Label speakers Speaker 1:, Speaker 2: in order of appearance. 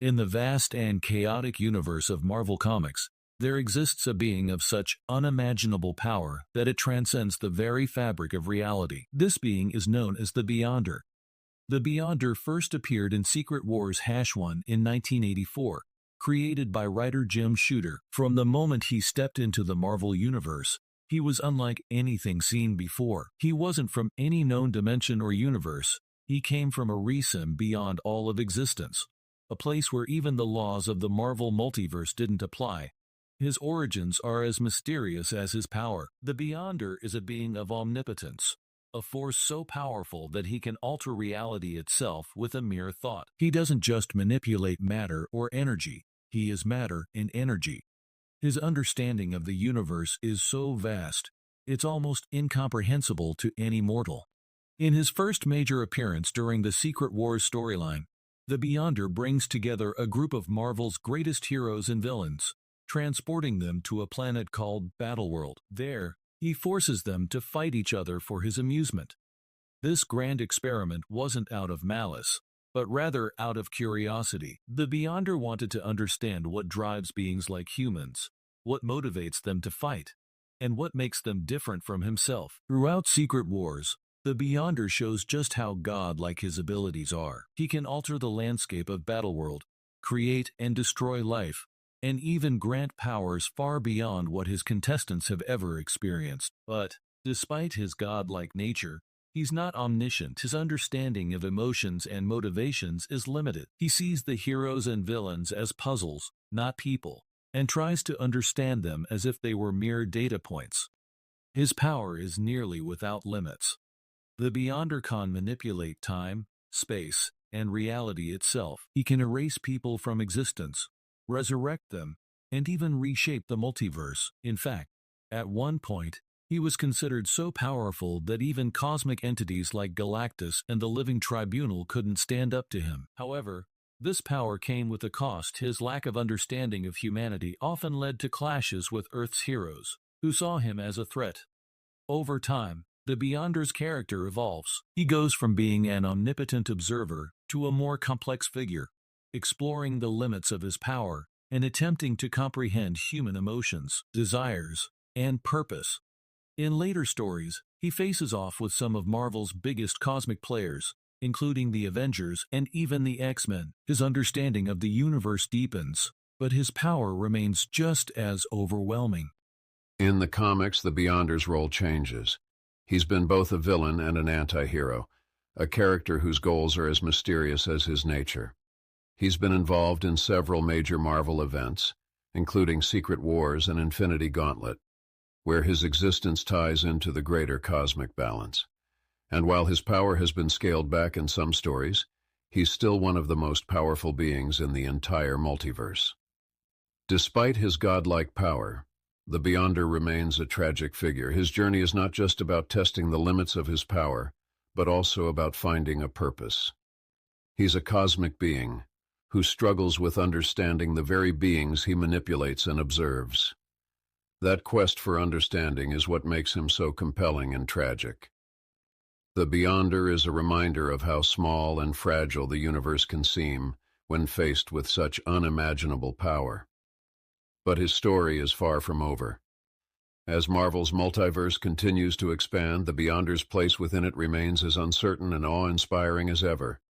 Speaker 1: In the vast and chaotic universe of Marvel Comics, there exists a being of such unimaginable power that it transcends the very fabric of reality. This being is known as the Beyonder. The Beyonder first appeared in Secret Wars #1 in 1984, created by writer Jim Shooter. From the moment he stepped into the Marvel Universe, he was unlike anything seen before. He wasn't from any known dimension or universe. He came from a realm beyond all of existence, a place where even the laws of the Marvel multiverse didn't apply. His origins are as mysterious as his power. The Beyonder is a being of omnipotence, a force so powerful that he can alter reality itself with a mere thought. He doesn't just manipulate matter or energy, he is matter and energy. His understanding of the universe is so vast, it's almost incomprehensible to any mortal. In his first major appearance during the Secret Wars storyline, the Beyonder brings together a group of Marvel's greatest heroes and villains, transporting them to a planet called Battleworld. There, he forces them to fight each other for his amusement. This grand experiment wasn't out of malice, but rather out of curiosity. The Beyonder wanted to understand what drives beings like humans, what motivates them to fight, and what makes them different from himself. Throughout Secret Wars, the Beyonder shows just how godlike his abilities are. He can alter the landscape of Battleworld, create and destroy life, and even grant powers far beyond what his contestants have ever experienced. But, despite his godlike nature, he's not omniscient. His understanding of emotions and motivations is limited. He sees the heroes and villains as puzzles, not people, and tries to understand them as if they were mere data points. His power is nearly without limits. The Beyonder can manipulate time, space, and reality itself. He can erase people from existence, resurrect them, and even reshape the multiverse. In fact, at one point, he was considered so powerful that even cosmic entities like Galactus and the Living Tribunal couldn't stand up to him. However, this power came with a cost. His lack of understanding of humanity often led to clashes with Earth's heroes, who saw him as a threat. Over time, the Beyonder's character evolves. He goes from being an omnipotent observer to a more complex figure, exploring the limits of his power and attempting to comprehend human emotions, desires, and purpose. In later stories, he faces off with some of Marvel's biggest cosmic players, including the Avengers and even the X-Men. His understanding of the universe deepens, but his power remains just as overwhelming.
Speaker 2: In the comics, the Beyonder's role changes. He's been both a villain and an anti-hero, a character whose goals are as mysterious as his nature. He's been involved in several major Marvel events, including Secret Wars and Infinity Gauntlet, where his existence ties into the greater cosmic balance. And while his power has been scaled back in some stories, he's still one of the most powerful beings in the entire multiverse. Despite his godlike power, the Beyonder remains a tragic figure. His journey is not just about testing the limits of his power, but also about finding a purpose. He's a cosmic being who struggles with understanding the very beings he manipulates and observes. That quest for understanding is what makes him so compelling and tragic. The Beyonder is a reminder of how small and fragile the universe can seem when faced with such unimaginable power. But his story is far from over. As Marvel's multiverse continues to expand, the Beyonder's place within it remains as uncertain and awe-inspiring as ever.